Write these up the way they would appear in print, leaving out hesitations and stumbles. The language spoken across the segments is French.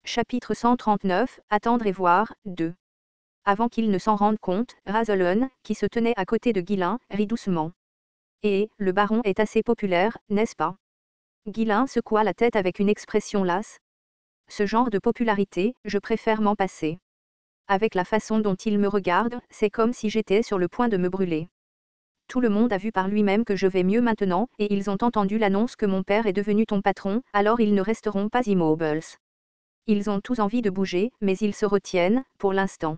Chapitre 139, Attendre et voir, 2. Avant qu'il ne s'en rende compte, Razolon, qui se tenait à côté de Guillain, rit doucement. Le baron est assez populaire, n'est-ce pas? Guillain secoua la tête avec une expression lasse. Ce genre de popularité, je préfère m'en passer. Avec la façon dont il me regarde, c'est comme si j'étais sur le point de me brûler. Tout le monde a vu par lui-même que je vais mieux maintenant, et ils ont entendu l'annonce que mon père est devenu ton patron, alors ils ne resteront pas immobiles. Ils ont tous envie de bouger, mais ils se retiennent, pour l'instant.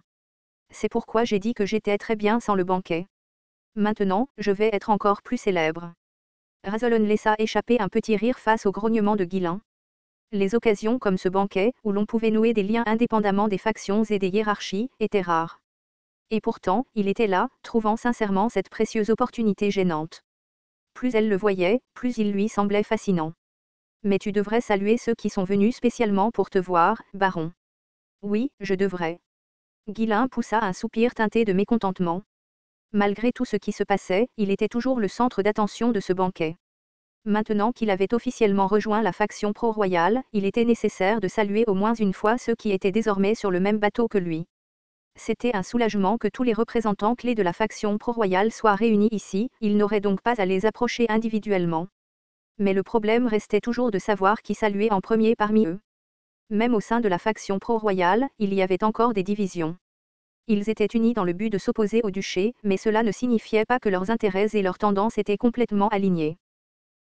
C'est pourquoi j'ai dit que j'étais très bien sans le banquet. Maintenant, je vais être encore plus célèbre. Razolon laissa échapper un petit rire face au grognement de Guillain. Les occasions comme ce banquet, où l'on pouvait nouer des liens indépendamment des factions et des hiérarchies, étaient rares. Et pourtant, il était là, trouvant sincèrement cette précieuse opportunité gênante. Plus elle le voyait, plus il lui semblait fascinant. Mais tu devrais saluer ceux qui sont venus spécialement pour te voir, baron. Oui, je devrais. Guillain poussa un soupir teinté de mécontentement. Malgré tout ce qui se passait, il était toujours le centre d'attention de ce banquet. Maintenant qu'il avait officiellement rejoint la faction pro-royale, il était nécessaire de saluer au moins une fois ceux qui étaient désormais sur le même bateau que lui. C'était un soulagement que tous les représentants clés de la faction pro-royale soient réunis ici, il n'aurait donc pas à les approcher individuellement. Mais le problème restait toujours de savoir qui saluer en premier parmi eux. Même au sein de la faction pro-royale, il y avait encore des divisions. Ils étaient unis dans le but de s'opposer au duché, mais cela ne signifiait pas que leurs intérêts et leurs tendances étaient complètement alignés.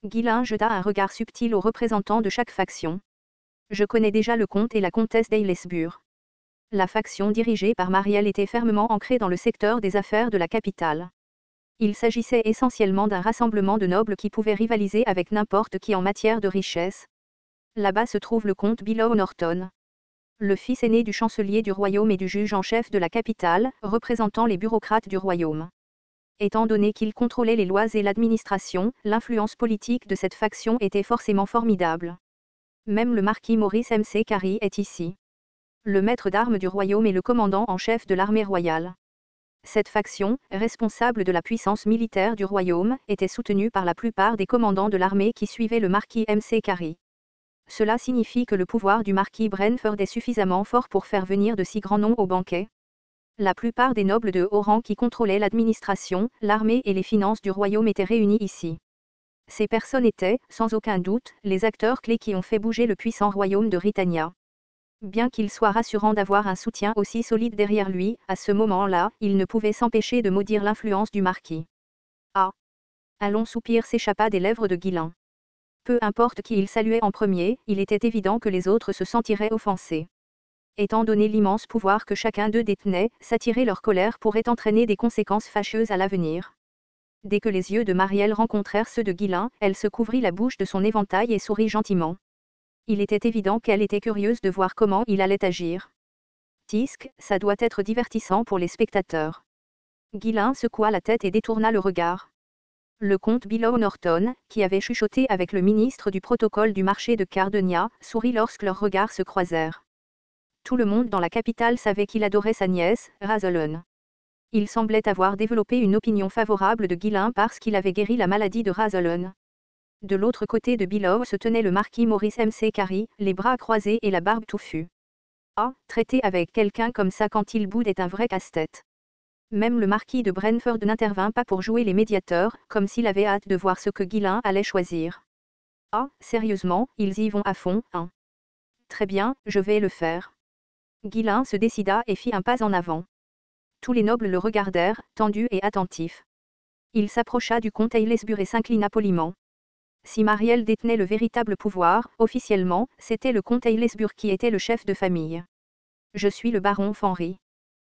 Guillain jeta un regard subtil aux représentants de chaque faction. Je connais déjà le comte et la comtesse d'Ailesbury. La faction dirigée par Marielle était fermement ancrée dans le secteur des affaires de la capitale. Il s'agissait essentiellement d'un rassemblement de nobles qui pouvaient rivaliser avec n'importe qui en matière de richesse. Là-bas se trouve le comte Bilow Norton, le fils aîné du chancelier du royaume et du juge en chef de la capitale, représentant les bureaucrates du royaume. Étant donné qu'il contrôlait les lois et l'administration, l'influence politique de cette faction était forcément formidable. Même le marquis Maurice MC Carey est ici. Le maître d'armes du royaume et le commandant en chef de l'armée royale. Cette faction, responsable de la puissance militaire du royaume, était soutenue par la plupart des commandants de l'armée qui suivaient le marquis MC Carey. Cela signifie que le pouvoir du marquis Brentford est suffisamment fort pour faire venir de si grands noms au banquet. La plupart des nobles de haut rang qui contrôlaient l'administration, l'armée et les finances du royaume étaient réunis ici. Ces personnes étaient, sans aucun doute, les acteurs clés qui ont fait bouger le puissant royaume de Britannia. Bien qu'il soit rassurant d'avoir un soutien aussi solide derrière lui, à ce moment-là, il ne pouvait s'empêcher de maudire l'influence du marquis. Ah! Un long soupir s'échappa des lèvres de Guillain. Peu importe qui il saluait en premier, il était évident que les autres se sentiraient offensés. Étant donné l'immense pouvoir que chacun d'eux détenait, s'attirer leur colère pourrait entraîner des conséquences fâcheuses à l'avenir. Dès que les yeux de Marielle rencontrèrent ceux de Guillain, elle se couvrit la bouche de son éventail et sourit gentiment. Il était évident qu'elle était curieuse de voir comment il allait agir. Tisque, ça doit être divertissant pour les spectateurs. Guillain secoua la tête et détourna le regard. Le comte Bilow Norton, qui avait chuchoté avec le ministre du protocole du marché de Cardenia, sourit lorsque leurs regards se croisèrent. Tout le monde dans la capitale savait qu'il adorait sa nièce, Razolon. Il semblait avoir développé une opinion favorable de Guillain parce qu'il avait guéri la maladie de Razolon. De l'autre côté de Bilow se tenait le marquis Maurice MC Carey, les bras croisés et la barbe touffue. Ah, traiter avec quelqu'un comme ça quand il boude est un vrai casse-tête. Même le marquis de Brentford n'intervint pas pour jouer les médiateurs, comme s'il avait hâte de voir ce que Guillain allait choisir. Ah, sérieusement, ils y vont à fond, hein. Très bien, je vais le faire. Guillain se décida et fit un pas en avant. Tous les nobles le regardèrent, tendus et attentifs. Il s'approcha du comte Ailesbury et s'inclina poliment. Si Marielle détenait le véritable pouvoir, officiellement, c'était le comte Ailesbury qui était le chef de famille. Je suis le baron Fenry.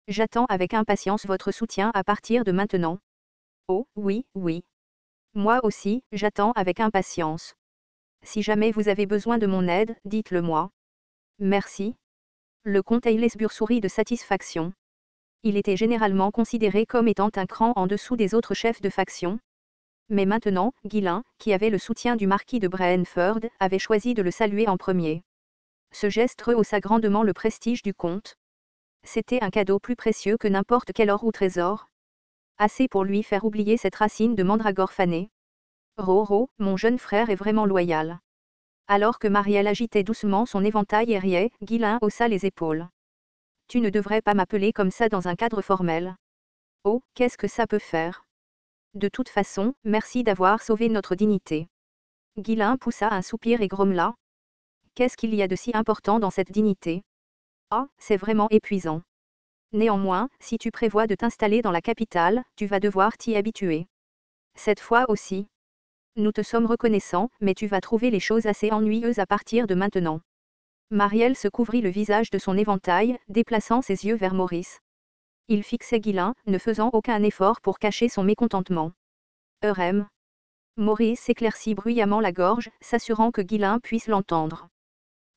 J'attends avec impatience votre soutien à partir de maintenant. Oh, oui, oui. Moi aussi, j'attends avec impatience. Si jamais vous avez besoin de mon aide, dites-le moi. Merci. Le comte Ailesbury sourit de satisfaction. Il était généralement considéré comme étant un cran en dessous des autres chefs de faction. Mais maintenant, Guillain, qui avait le soutien du marquis de Brentford, avait choisi de le saluer en premier. Ce geste rehaussa grandement le prestige du comte. C'était un cadeau plus précieux que n'importe quel or ou trésor. Assez pour lui faire oublier cette racine de mandragore fanée. Roro, mon jeune frère est vraiment loyal. Alors que Marielle agitait doucement son éventail et riait, Guilain haussa les épaules. Tu ne devrais pas m'appeler comme ça dans un cadre formel. Oh, qu'est-ce que ça peut faire? De toute façon, merci d'avoir sauvé notre dignité. Guilain poussa un soupir et grommela. Qu'est-ce qu'il y a de si important dans cette dignité? Ah, c'est vraiment épuisant. Néanmoins, si tu prévois de t'installer dans la capitale, tu vas devoir t'y habituer. Cette fois aussi. Nous te sommes reconnaissants, mais tu vas trouver les choses assez ennuyeuses à partir de maintenant. Marielle se couvrit le visage de son éventail, déplaçant ses yeux vers Maurice. Il fixait Guilain, ne faisant aucun effort pour cacher son mécontentement. Eurem. Maurice s'éclaircit bruyamment la gorge, s'assurant que Guilain puisse l'entendre.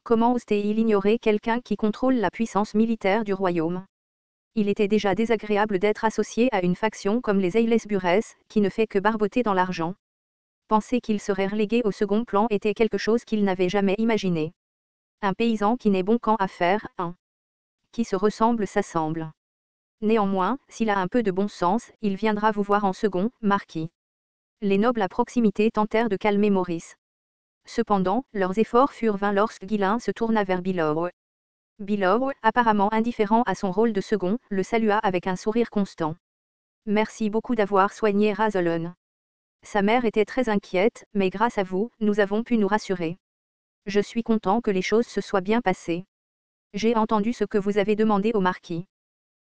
Comment osait-il ignorer quelqu'un qui contrôle la puissance militaire du royaume? Il était déjà désagréable d'être associé à une faction comme les Aylesburais, qui ne fait que barboter dans l'argent. Penser qu'il serait relégué au second plan était quelque chose qu'il n'avait jamais imaginé. Un paysan qui n'est bon qu'en affaires, qui se ressemble s'assemble. Néanmoins, s'il a un peu de bon sens, il viendra vous voir en second, marquis. Les nobles à proximité tentèrent de calmer Maurice. Cependant, leurs efforts furent vains lorsque Guilain se tourna vers Bilow. Bilow, apparemment indifférent à son rôle de second, le salua avec un sourire constant. Merci beaucoup d'avoir soigné Razolon. Sa mère était très inquiète, mais grâce à vous, nous avons pu nous rassurer. Je suis content que les choses se soient bien passées. J'ai entendu ce que vous avez demandé au marquis.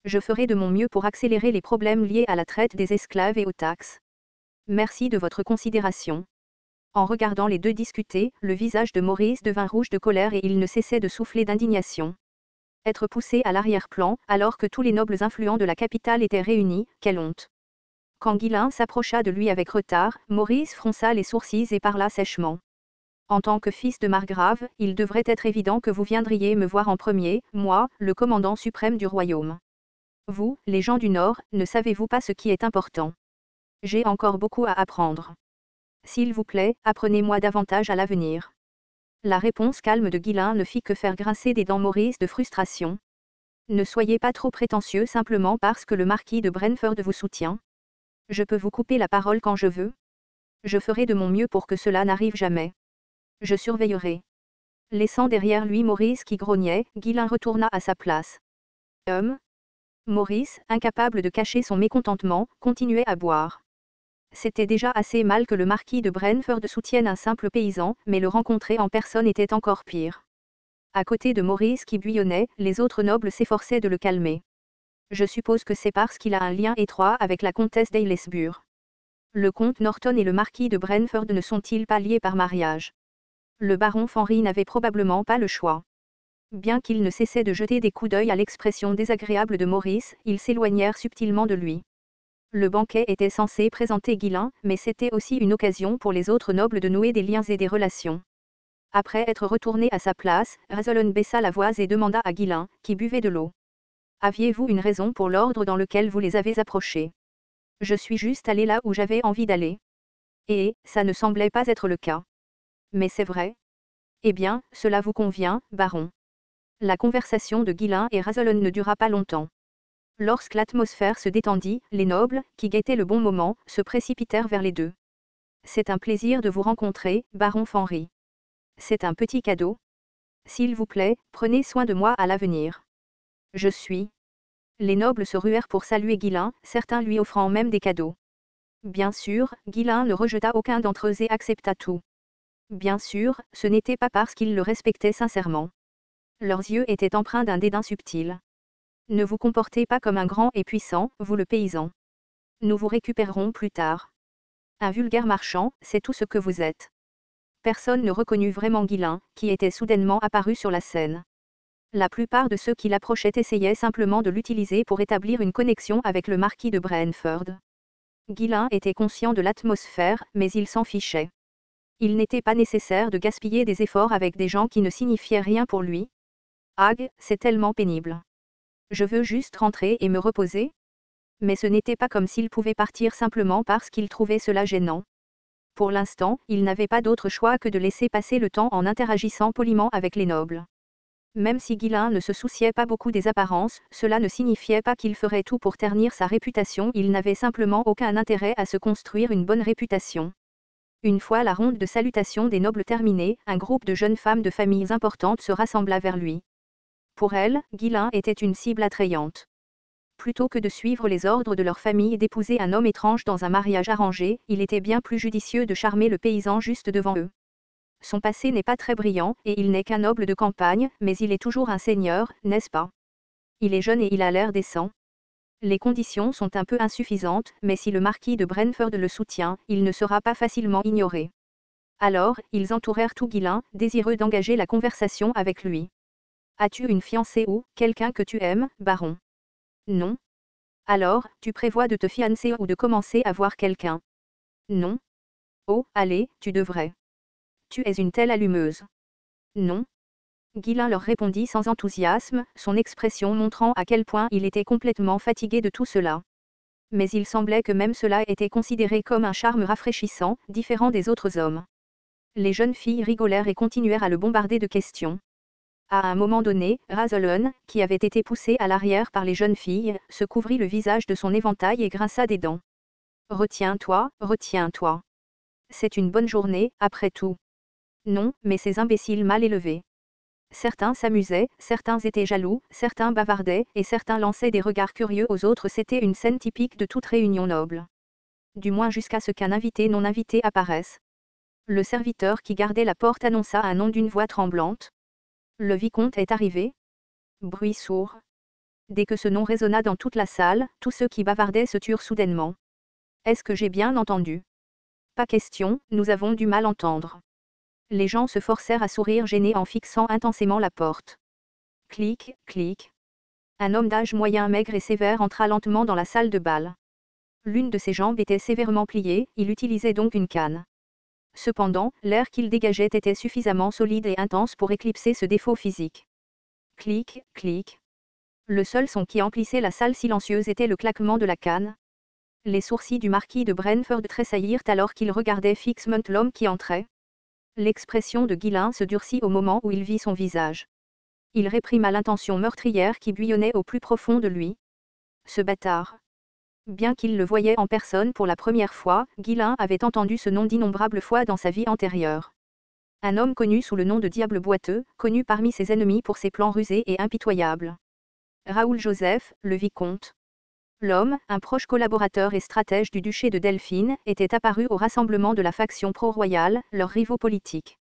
Je ferai de mon mieux pour accélérer les problèmes liés à la traite des esclaves et aux taxes. Merci de votre considération. En regardant les deux discuter, le visage de Maurice devint rouge de colère et il ne cessait de souffler d'indignation. Être poussé à l'arrière-plan, alors que tous les nobles influents de la capitale étaient réunis, quelle honte! Quand Guilain s'approcha de lui avec retard, Maurice fronça les sourcils et parla sèchement. En tant que fils de margrave, il devrait être évident que vous viendriez me voir en premier, moi, le commandant suprême du royaume. Vous, les gens du Nord, ne savez-vous pas ce qui est important? J'ai encore beaucoup à apprendre. S'il vous plaît, apprenez-moi davantage à l'avenir. La réponse calme de Guilain ne fit que faire grincer des dents Maurice de frustration. Ne soyez pas trop prétentieux simplement parce que le marquis de Brentford vous soutient. Je peux vous couper la parole quand je veux. Je ferai de mon mieux pour que cela n'arrive jamais. Je surveillerai. Laissant derrière lui Maurice qui grognait, Guilain retourna à sa place. Maurice, incapable de cacher son mécontentement, continuait à boire. C'était déjà assez mal que le marquis de Brentford soutienne un simple paysan, mais le rencontrer en personne était encore pire. À côté de Maurice qui bouillonnait, les autres nobles s'efforçaient de le calmer. Je suppose que c'est parce qu'il a un lien étroit avec la comtesse d'Aylesbury. Le comte Norton et le marquis de Brentford ne sont-ils pas liés par mariage? Le baron Fenry n'avait probablement pas le choix. Bien qu'il ne cessait de jeter des coups d'œil à l'expression désagréable de Maurice, ils s'éloignèrent subtilement de lui. Le banquet était censé présenter Guilain, mais c'était aussi une occasion pour les autres nobles de nouer des liens et des relations. Après être retourné à sa place, Razolon baissa la voix et demanda à Guilain, qui buvait de l'eau. Aviez-vous une raison pour l'ordre dans lequel vous les avez approchés? Je suis juste allé là où j'avais envie d'aller. Et, ça ne semblait pas être le cas. Mais c'est vrai. Eh bien, cela vous convient, baron. La conversation de Guilain et Razolon ne dura pas longtemps. Lorsque l'atmosphère se détendit, les nobles, qui guettaient le bon moment, se précipitèrent vers les deux. C'est un plaisir de vous rencontrer, baron Fenry. C'est un petit cadeau. S'il vous plaît, prenez soin de moi à l'avenir. Je suis. Les nobles se ruèrent pour saluer Guilain, certains lui offrant même des cadeaux. Bien sûr, Guilain ne rejeta aucun d'entre eux et accepta tout. Bien sûr, ce n'était pas parce qu'il le respectait sincèrement. Leurs yeux étaient empreints d'un dédain subtil. Ne vous comportez pas comme un grand et puissant, vous le paysan. Nous vous récupérerons plus tard. Un vulgaire marchand, c'est tout ce que vous êtes. Personne ne reconnut vraiment Guilain, qui était soudainement apparu sur la scène. La plupart de ceux qui l'approchaient essayaient simplement de l'utiliser pour établir une connexion avec le marquis de Brentford. Guilain était conscient de l'atmosphère, mais il s'en fichait. Il n'était pas nécessaire de gaspiller des efforts avec des gens qui ne signifiaient rien pour lui. Ag, c'est tellement pénible. Je veux juste rentrer et me reposer. Mais ce n'était pas comme s'il pouvait partir simplement parce qu'il trouvait cela gênant. Pour l'instant, il n'avait pas d'autre choix que de laisser passer le temps en interagissant poliment avec les nobles. Même si Guilain ne se souciait pas beaucoup des apparences, cela ne signifiait pas qu'il ferait tout pour ternir sa réputation, il n'avait simplement aucun intérêt à se construire une bonne réputation. Une fois la ronde de salutations des nobles terminée, un groupe de jeunes femmes de familles importantes se rassembla vers lui. Pour elles, Ghislain était une cible attrayante. Plutôt que de suivre les ordres de leur famille et d'épouser un homme étrange dans un mariage arrangé, il était bien plus judicieux de charmer le paysan juste devant eux. Son passé n'est pas très brillant, et il n'est qu'un noble de campagne, mais il est toujours un seigneur, n'est-ce pas? Il est jeune et il a l'air décent. Les conditions sont un peu insuffisantes, mais si le marquis de Brentford le soutient, il ne sera pas facilement ignoré. Alors, ils entourèrent tout Ghislain, désireux d'engager la conversation avec lui. As-tu une fiancée ou quelqu'un que tu aimes, baron? Non. Alors, tu prévois de te fiancer ou de commencer à voir quelqu'un? Non. Oh, allez, tu devrais. Tu es une telle allumeuse. Non. Ghislain leur répondit sans enthousiasme, son expression montrant à quel point il était complètement fatigué de tout cela. Mais il semblait que même cela était considéré comme un charme rafraîchissant, différent des autres hommes. Les jeunes filles rigolèrent et continuèrent à le bombarder de questions. À un moment donné, Rosalind, qui avait été poussée à l'arrière par les jeunes filles, se couvrit le visage de son éventail et grinça des dents. Retiens-toi, retiens-toi. C'est une bonne journée, après tout. Non, mais ces imbéciles mal élevés. Certains s'amusaient, certains étaient jaloux, certains bavardaient, et certains lançaient des regards curieux aux autres. C'était une scène typique de toute réunion noble. Du moins jusqu'à ce qu'un invité non invité apparaisse. Le serviteur qui gardait la porte annonça un nom d'une voix tremblante. Le vicomte est arrivé. Bruit sourd. Dès que ce nom résonna dans toute la salle, tous ceux qui bavardaient se turent soudainement. Est-ce que j'ai bien entendu? Pas question, nous avons du mal entendre. Les gens se forcèrent à sourire gênés en fixant intensément la porte. Clic, clic. Un homme d'âge moyen maigre et sévère entra lentement dans la salle de bal. L'une de ses jambes était sévèrement pliée, il utilisait donc une canne. Cependant, l'air qu'il dégageait était suffisamment solide et intense pour éclipser ce défaut physique. Clic, clic. Le seul son qui emplissait la salle silencieuse était le claquement de la canne. Les sourcils du marquis de Brentford tressaillirent alors qu'il regardait fixement l'homme qui entrait. L'expression de Ghislain se durcit au moment où il vit son visage. Il réprima l'intention meurtrière qui bouillonnait au plus profond de lui. Ce bâtard. Bien qu'il le voyait en personne pour la première fois, Ghislain avait entendu ce nom d'innombrables fois dans sa vie antérieure. Un homme connu sous le nom de Diable Boiteux, connu parmi ses ennemis pour ses plans rusés et impitoyables. Raoul Joseph, le vicomte. L'homme, un proche collaborateur et stratège du duché de Delphine, était apparu au rassemblement de la faction pro-royale, leurs rivaux politiques.